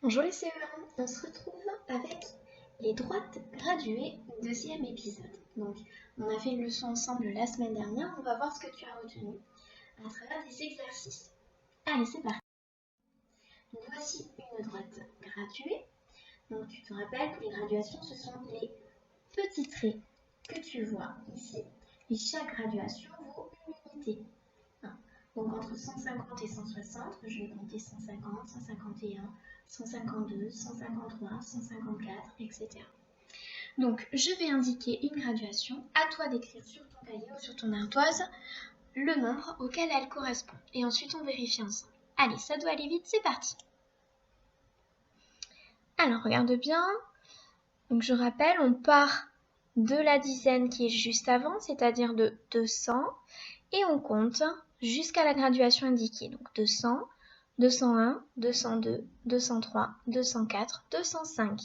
Bonjour les CE1, on se retrouve avec les droites graduées, deuxième épisode. Donc, on a fait une leçon ensemble la semaine dernière, on va voir ce que tu as retenu à travers des exercices. Allez, c'est parti. Donc, voici une droite graduée. Donc, tu te rappelles que les graduations, ce sont les petits traits que tu vois ici. Et chaque graduation vaut une unité. Donc entre 150 et 160, je vais compter 150, 151, 152, 153, 154, etc. Donc je vais indiquer une graduation, à toi d'écrire sur ton cahier ou sur ton ardoise le nombre auquel elle correspond. Et ensuite on vérifie ensemble. Allez, ça doit aller vite, c'est parti. Alors regarde bien. Donc je rappelle, on part de la dizaine qui est juste avant, c'est-à-dire de 200, et on compte jusqu'à la graduation indiquée. Donc 200, 201, 202, 203, 204, 205.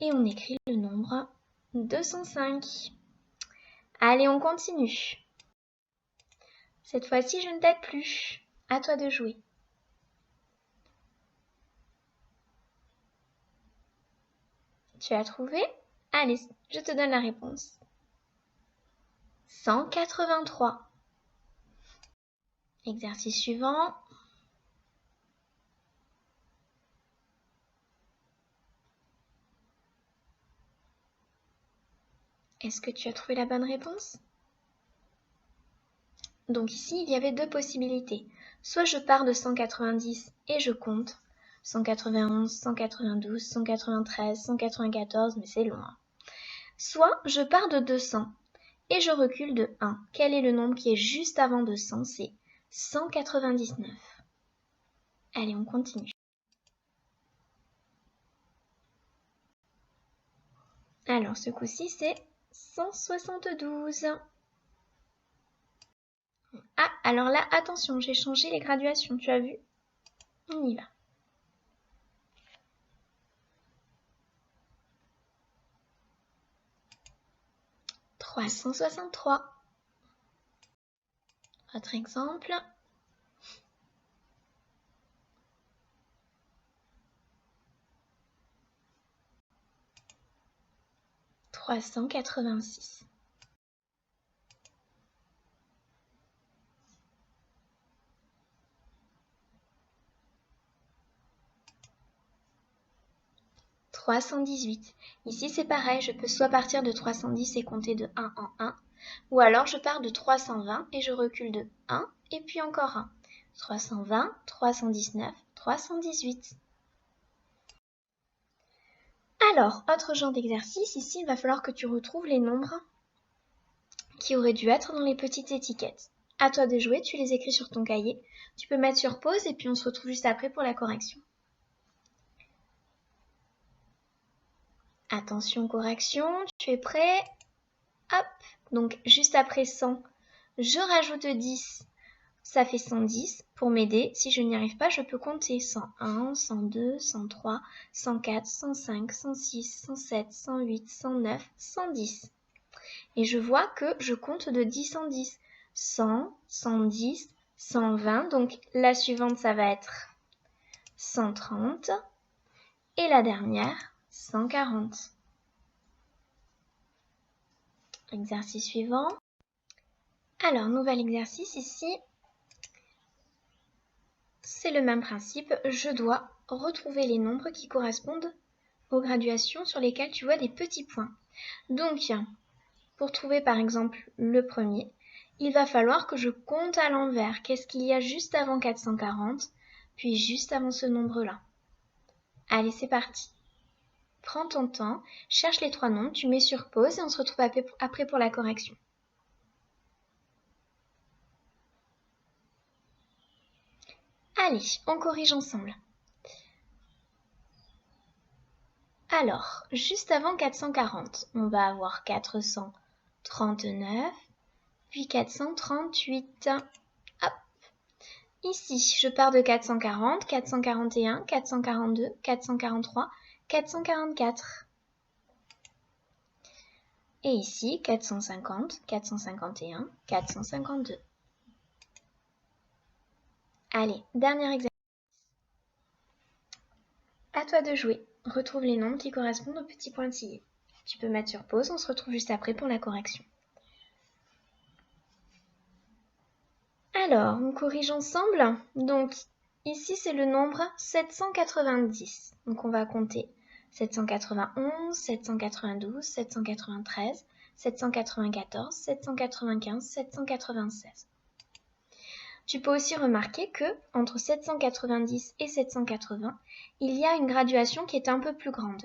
Et on écrit le nombre 205. Allez, on continue. Cette fois-ci, je ne t'aide plus. À toi de jouer. Tu as trouvé? Allez, je te donne la réponse. 183. Exercice suivant. Est-ce que tu as trouvé la bonne réponse? Donc ici, il y avait deux possibilités. Soit je pars de 190 et je compte 191, 192, 193, 194, mais c'est loin. Soit je pars de 200 et je recule de 1. Quel est le nombre qui est juste avant 200? C'est 199. Allez, on continue. Alors, ce coup-ci, c'est 172. Ah, alors là, attention, j'ai changé les graduations, tu as vu? On y va. « 363. Autre exemple. 386. « 318. Ici, c'est pareil, je peux soit partir de 310 et compter de 1 en 1, ou alors je pars de 320 et je recule de 1 et puis encore 1. 320, 319, 318. Alors, autre genre d'exercice, ici, il va falloir que tu retrouves les nombres qui auraient dû être dans les petites étiquettes. À toi de jouer, tu les écris sur ton cahier. Tu peux mettre sur pause et puis on se retrouve juste après pour la correction. Attention, correction, tu es prêt? Hop, donc juste après 100, je rajoute 10, ça fait 110. Pour m'aider, si je n'y arrive pas, je peux compter 101, 102, 103, 104, 105, 106, 107, 108, 109, 110. Et je vois que je compte de 10 en 10. 100, 110, 120. Donc la suivante, ça va être 130. Et la dernière, 140. Exercice suivant. Alors, nouvel exercice ici. C'est le même principe. Je dois retrouver les nombres qui correspondent aux graduations sur lesquelles tu vois des petits points. Donc, pour trouver par exemple le premier, il va falloir que je compte à l'envers. Qu'est-ce qu'il y a juste avant 440, puis juste avant ce nombre-là? Allez, c'est parti. Prends ton temps, cherche les trois nombres, tu mets sur pause et on se retrouve après pour la correction. Allez, on corrige ensemble. Alors, juste avant 440, on va avoir 439, puis 438. Hop. Ici, je pars de 440, 441, 442, 443, 444. Et ici, 450, 451, 452. Allez, dernier exercice. À toi de jouer. Retrouve les nombres qui correspondent aux petits pointillés. Tu peux mettre sur pause, on se retrouve juste après pour la correction. Alors, on corrige ensemble. Donc, ici, c'est le nombre 790. Donc, on va compter 791, 792, 793, 794, 795, 796. Tu peux aussi remarquer que entre 790 et 780, il y a une graduation qui est un peu plus grande.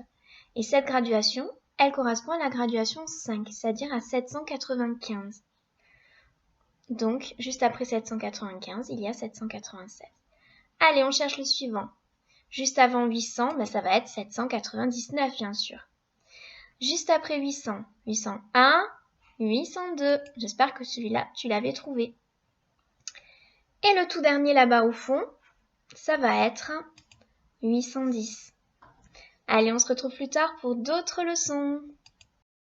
Et cette graduation, elle correspond à la graduation 5, c'est-à-dire à 795. Donc, juste après 795, il y a 796. Allez, on cherche le suivant. Juste avant 800, ça va être 799, bien sûr. Juste après 800, 801, 802. J'espère que celui-là, tu l'avais trouvé. Et le tout dernier là-bas au fond, ça va être 810. Allez, on se retrouve plus tard pour d'autres leçons.